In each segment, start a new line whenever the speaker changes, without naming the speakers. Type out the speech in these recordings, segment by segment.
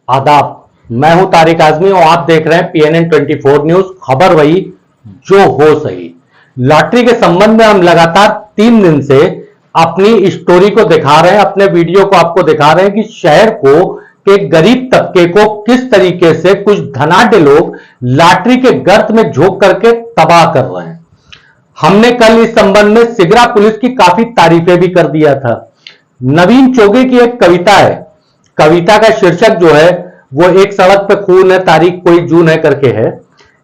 आदाब। मैं हूं तारिक आजमी और आप देख रहे हैं PNN 24 न्यूज। खबर वही जो हो सही। लॉटरी के संबंध में हम लगातार 3 दिन से अपनी स्टोरी को दिखा रहे हैं, अपने वीडियो को आपको दिखा रहे हैं कि शहर को के गरीब तबके को किस तरीके से कुछ धनाढ्य लोग लॉटरी के गर्त में झोंक करके तबाह कर रहे हैं। हमने कल इस संबंध में सिगरा पुलिस की काफी तारीफें भी कर दिया था। नवीन चोगे की एक कविता है, कविता का शीर्षक जो है वो एक सड़क पे खून है तारीख कोई जून है करके है।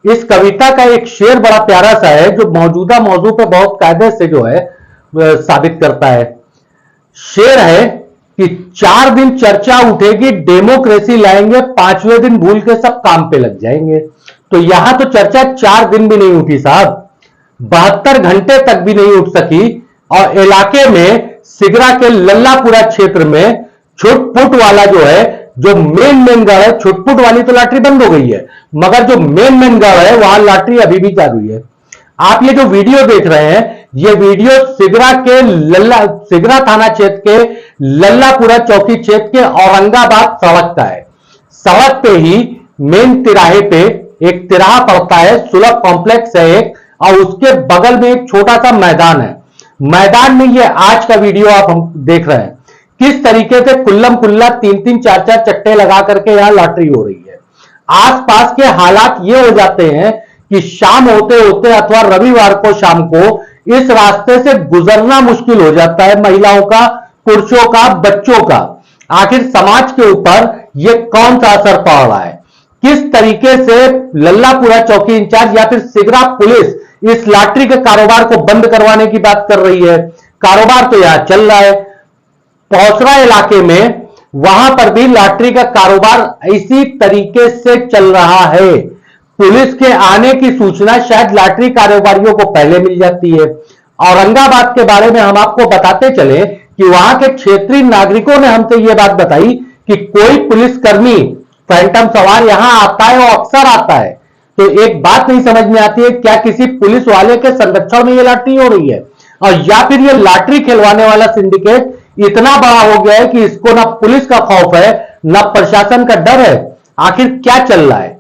इस कविता का एक शेर बड़ा प्यारा सा है जो मौजूदा मौजू पे बहुत कायदे से जो है साबित करता है। शेर है कि 4 दिन चर्चा उठेगी, डेमोक्रेसी लाएंगे, 5वें दिन भूल के सब काम पे लग जाएंगे। तो यहां तो चर्चा 4 दिन भी नहीं उठी साहब, 72 घंटे तक भी नहीं उठ सकी। और इलाके में सिगरा के लल्लापुरा क्षेत्र में छुटपुट वाला जो है, जो मेन गढ़ है, छुटपुट वाली तो लॉटरी बंद हो गई है, मगर जो मेन गढ़ है वहां लॉटरी अभी भी चालू है। आप ये जो वीडियो देख रहे हैं, ये वीडियो सिगरा थाना क्षेत्र के लल्लापुरा चौकी क्षेत्र के औरंगाबाद सड़क का है। सड़क पे ही मेन तिराहे पे एक तिराहा पड़ता है, सुलभ कॉम्प्लेक्स है एक, और उसके बगल में एक छोटा सा मैदान है। मैदान में ये आज का वीडियो आप हम देख रहे हैं किस तरीके से कुल्लम कुल्ला 3-3 4-4 चट्टे लगा करके यहां लॉटरी हो रही है। आसपास के हालात ये हो जाते हैं कि शाम होते होते अथवा रविवार को शाम को इस रास्ते से गुजरना मुश्किल हो जाता है, महिलाओं का, पुरुषों का, बच्चों का। आखिर समाज के ऊपर यह कौन सा असर पड़ रहा है, किस तरीके से लल्लापुरा चौकी इंचार्ज या फिर सिगरा पुलिस इस लॉटरी के कारोबार को बंद करवाने की बात कर रही है। कारोबार तो यहां चल रहा है, पौसरा इलाके में वहां पर भी लॉटरी का कारोबार इसी तरीके से चल रहा है। पुलिस के आने की सूचना शायद लॉटरी कारोबारियों को पहले मिल जाती है। औरंगाबाद के बारे में हम आपको बताते चले कि वहां के क्षेत्रीय नागरिकों ने हमसे यह बात बताई कि कोई पुलिसकर्मी फैंटम सवार यहां आता है और अक्सर आता है, तो एक बात नहीं समझ में आती है क्या किसी पुलिस वाले के संरक्षण में यह लॉटरी हो रही है, और या फिर यह लॉटरी खिलवाने वाला सिंडिकेट इतना बड़ा हो गया है कि इसको ना पुलिस का खौफ है ना प्रशासन का डर है। आखिर क्या चल रहा है?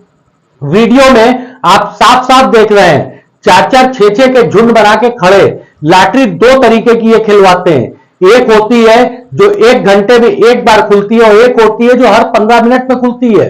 वीडियो में आप साफ साफ देख रहे हैं 4-4 6-6 के झुंड बना के खड़े। लॉटरी 2 तरीके की ये खिलवाते हैं, एक होती है जो 1 घंटे में एक बार खुलती है और एक होती है जो हर 15 मिनट में खुलती है।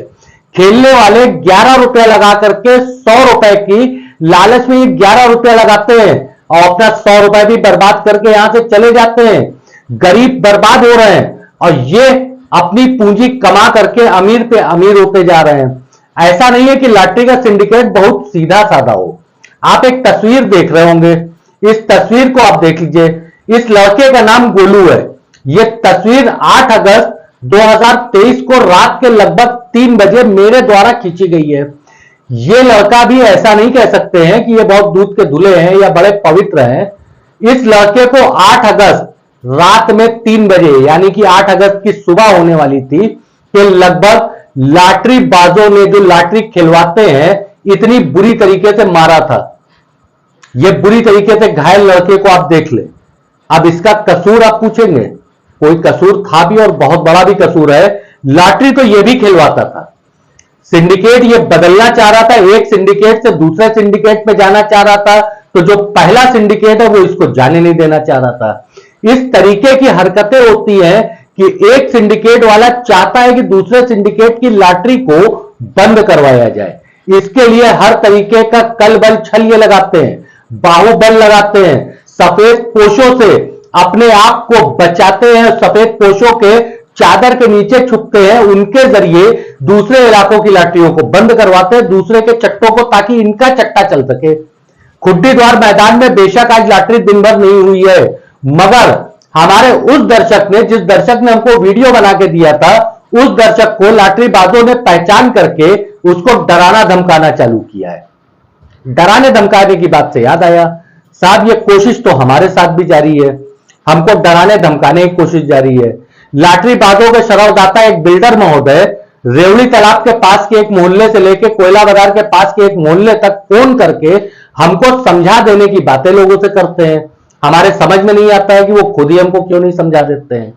खेलने वाले 11 रुपए लगा करके 100 रुपए की लालच में ये 11 रुपए लगाते हैं और अपना 100 रुपए भी बर्बाद करके यहां से चले जाते हैं। गरीब बर्बाद हो रहे हैं और ये अपनी पूंजी कमा करके अमीर पे अमीर होते जा रहे हैं। ऐसा नहीं है कि लॉटरी का सिंडिकेट बहुत सीधा साधा हो। आप एक तस्वीर देख रहे होंगे, इस तस्वीर को आप देख लीजिए। इस लड़के का नाम गोलू है। यह तस्वीर 8 अगस्त 2023 को रात के लगभग 3 बजे मेरे द्वारा खींची गई है। यह लड़का भी ऐसा नहीं कह सकते हैं कि यह बहुत दूध के धुले हैं या बड़े पवित्र हैं। इस लड़के को 8 अगस्त रात में 3 बजे यानी कि 8 अगस्त की सुबह होने वाली थी कि लगभग लॉटरी बाजों ने जो लॉटरी खिलवाते हैं इतनी बुरी तरीके से मारा था। यह बुरी तरीके से घायल लड़के को आप देख ले। अब इसका कसूर आप पूछेंगे, कोई कसूर था भी और बहुत बड़ा भी कसूर है। लॉटरी तो यह भी खिलवाता था, सिंडिकेट ये बदलना चाह रहा था, एक सिंडिकेट से दूसरे सिंडिकेट में जाना चाह रहा था, तो जो पहला सिंडिकेट है वो इसको जाने नहीं देना चाह रहा था। इस तरीके की हरकतें होती हैं कि एक सिंडिकेट वाला चाहता है कि दूसरे सिंडिकेट की लॉटरी को बंद करवाया जाए। इसके लिए हर तरीके का कल बल छल ये लगाते हैं, बाहुबल लगाते हैं, सफेद पोशों से अपने आप को बचाते हैं, सफेद पोशों के चादर के नीचे छुपते हैं, उनके जरिए दूसरे इलाकों की लॉटरियों को बंद करवाते हैं, दूसरे के चट्टों को, ताकि इनका चट्टा चल सके। खुड्डीद्वार मैदान में बेशक आज लॉटरी दिन भर नहीं हुई है, मगर हमारे उस दर्शक ने, जिस दर्शक ने हमको वीडियो बना के दिया था, उस दर्शक को लॉटरीबाजों ने पहचान करके उसको डराना धमकाना चालू किया है। डराने धमकाने की बात से याद आया साहब, ये कोशिश तो हमारे साथ भी जारी है, हमको डराने धमकाने की कोशिश जारी है। लॉटरीबाजों के शराबदाता एक बिल्डर महोदय रेवड़ी तालाब के पास के एक मोहल्ले से लेकर कोयला बाजार के पास के एक मोहल्ले तक फोन करके हमको समझा देने की बातें लोगों से करते हैं। हमारे समझ में नहीं आता है कि वो खुद ही हमको क्यों नहीं समझा देते हैं।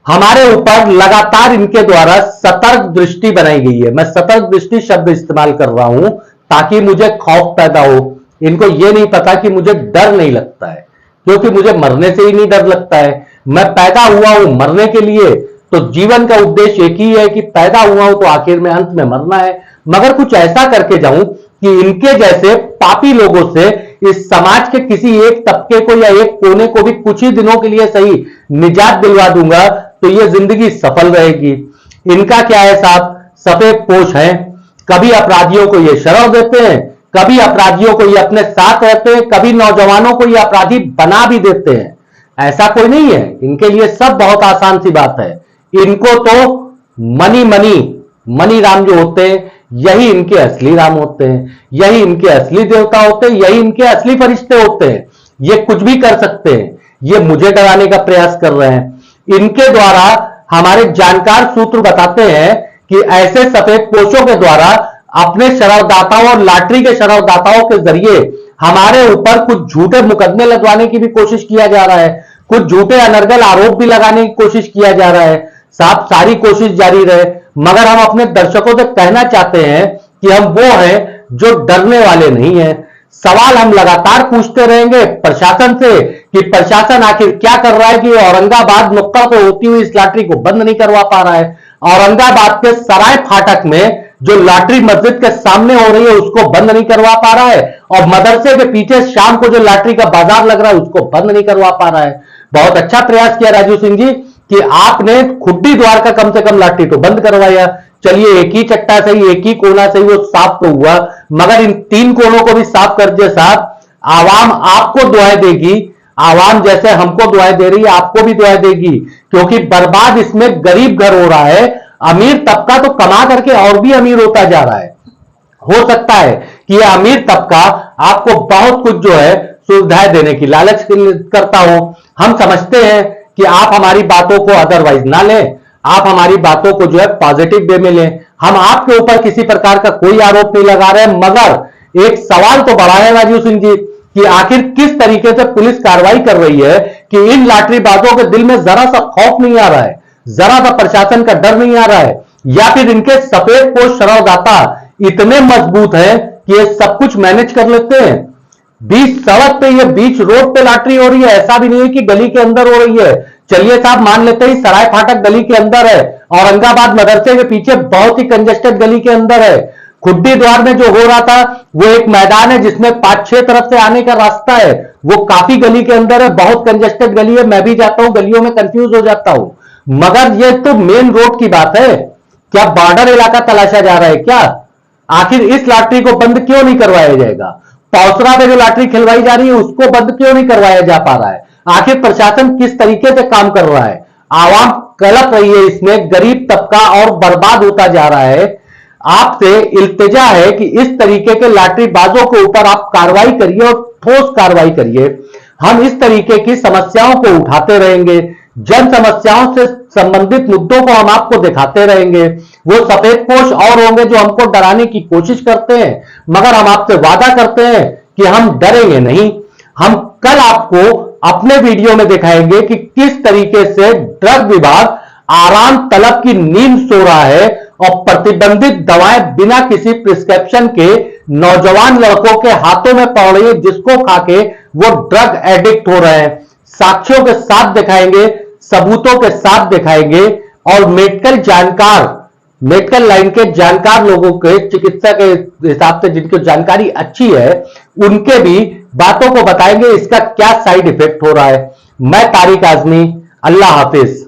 हमारे ऊपर लगातार इनके द्वारा सतर्क दृष्टि बनाई गई है। मैं सतर्क दृष्टि शब्द इस्तेमाल कर रहा हूं ताकि मुझे खौफ पैदा हो। इनको यह नहीं पता कि मुझे डर नहीं लगता है, क्योंकि मुझे मरने से ही नहीं डर लगता है। मैं पैदा हुआ हूं मरने के लिए, तो जीवन का उद्देश्य एक ही है कि पैदा हुआ हूं तो आखिर में अंत में मरना है। मगर कुछ ऐसा करके जाऊं कि इनके जैसे पापी लोगों से इस समाज के किसी एक तबके को या एक कोने को भी कुछ ही दिनों के लिए सही निजात दिलवा दूंगा, तो यह जिंदगी सफल रहेगी। इनका क्या है साहब, सफेद पोश है। कभी अपराधियों को ये शरण देते हैं, कभी अपराधियों को ये अपने साथ रहते हैं, कभी नौजवानों को ये अपराधी बना भी देते हैं। ऐसा कोई नहीं है, इनके लिए सब बहुत आसान सी बात है। इनको तो मनी मनी मनी राम जो होते हैं, यही इनके असली राम होते हैं, यही इनके असली देवता होते हैं, यही इनके असली फरिश्ते होते हैं। ये कुछ भी कर सकते हैं। ये मुझे डराने का प्रयास कर रहे हैं। इनके द्वारा हमारे जानकार सूत्र बताते हैं कि ऐसे सफेद पोशों के द्वारा अपने शराबदाताओं और लॉटरी के शराबदाताओं के जरिए हमारे ऊपर कुछ झूठे मुकदमे लगवाने की भी कोशिश किया जा रहा है, कुछ झूठे अनर्गल आरोप भी लगाने की कोशिश किया जा रहा है। साहब सारी कोशिश जारी रहे, मगर हम अपने दर्शकों से कहना चाहते हैं कि हम वो हैं जो डरने वाले नहीं हैं। सवाल हम लगातार पूछते रहेंगे प्रशासन से कि प्रशासन आखिर क्या कर रहा है कि औरंगाबाद नुक्कड़ पे होती हुई इस लॉटरी को बंद नहीं करवा पा रहा है। औरंगाबाद के सराय फाटक में जो लॉटरी मस्जिद के सामने हो रही है उसको बंद नहीं करवा पा रहा है, और मदरसे के पीछे शाम को जो लॉटरी का बाजार लग रहा है उसको बंद नहीं करवा पा रहा है। बहुत अच्छा प्रयास किया राजू सिंह जी कि आपने खुड्डी द्वार का कम से कम लॉटरी तो बंद करवाया। चलिए एक ही चट्टा सही, एक ही कोना सही, वो साफ तो हुआ, मगर इन तीन कोनों को भी साफ कर दिए साहब। आवाम आपको दुआएं देगी, आवाम जैसे हमको दुआएं दे रही है आपको भी दुआएं देगी, क्योंकि बर्बाद इसमें गरीब घर हो रहा है। अमीर तबका तो कमा करके और भी अमीर होता जा रहा है। हो सकता है कि यह अमीर तबका आपको बहुत कुछ जो है सुविधाएं देने की लालच करता हो। हम समझते हैं कि आप हमारी बातों को अदरवाइज ना लें, आप हमारी बातों को जो है पॉजिटिव वे में लें। हम आपके ऊपर किसी प्रकार का कोई आरोप नहीं लगा रहे हैं, मगर एक सवाल तो बढ़ा है राजीव सिंह जी कि आखिर किस तरीके से पुलिस कार्रवाई कर रही है कि इन लॉटरीबाजों के दिल में जरा सा खौफ नहीं आ रहा है, जरा सा प्रशासन का डर नहीं आ रहा है, या फिर इनके सफेद पोश शराबदाता इतने मजबूत हैं कि ये सब कुछ मैनेज कर लेते हैं। बीच सड़क पे, ये बीच रोड पे लॉटरी हो रही है, ऐसा भी नहीं है कि गली के अंदर हो रही है। चलिए साहब मान लेते हैं सराय फाटक गली के अंदर है, औरंगाबाद मदरसे के पीछे बहुत ही कंजेस्टेड गली के अंदर है। खुड्डी द्वार में जो हो रहा था वो एक मैदान है जिसमें 5-6 तरफ से आने का रास्ता है, वो काफी गली के अंदर है, बहुत कंजेस्टेड गली है। मैं भी जाता हूं गलियों में, कंफ्यूज हो जाता हूं। मगर ये तो मेन रोड की बात है। क्या बॉर्डर इलाका तलाशा जा रहा है क्या? आखिर इस लॉटरी को बंद क्यों नहीं करवाया जाएगा? पौसरा में जो लॉटरी खिलवाई जा रही है उसको बंद क्यों नहीं करवाया जा पा रहा है? आखिर प्रशासन किस तरीके से काम कर रहा है? आवाम कलप रही है इसमें, गरीब तबका और बर्बाद होता जा रहा है। आपसे इल्तिजा है कि इस तरीके के लॉटरीबाजों के ऊपर आप कार्रवाई करिए और ठोस कार्रवाई करिए। हम इस तरीके की समस्याओं को उठाते रहेंगे, जन समस्याओं से संबंधित मुद्दों को हम आपको दिखाते रहेंगे। वो सफेद पोश और होंगे जो हमको डराने की कोशिश करते हैं, मगर हम आपसे वादा करते हैं कि हम डरेंगे नहीं। हम कल आपको अपने वीडियो में दिखाएंगे कि किस तरीके से ड्रग विभाग आराम तलब की नींद सो रहा है और प्रतिबंधित दवाएं बिना किसी प्रिस्क्रिप्शन के नौजवान लड़कों के हाथों में पड़ रही है, जिसको खाके वो ड्रग एडिक्ट हो रहे हैं। साक्ष्यों के साथ दिखाएंगे, सबूतों के साथ दिखाएंगे, और मेडिकल लाइन के जानकार लोगों के, चिकित्सा के हिसाब से जिनकी जानकारी अच्छी है, उनके भी बातों को बताएंगे इसका क्या साइड इफेक्ट हो रहा है। मैं तारिक आजमी, अल्लाह हाफिज।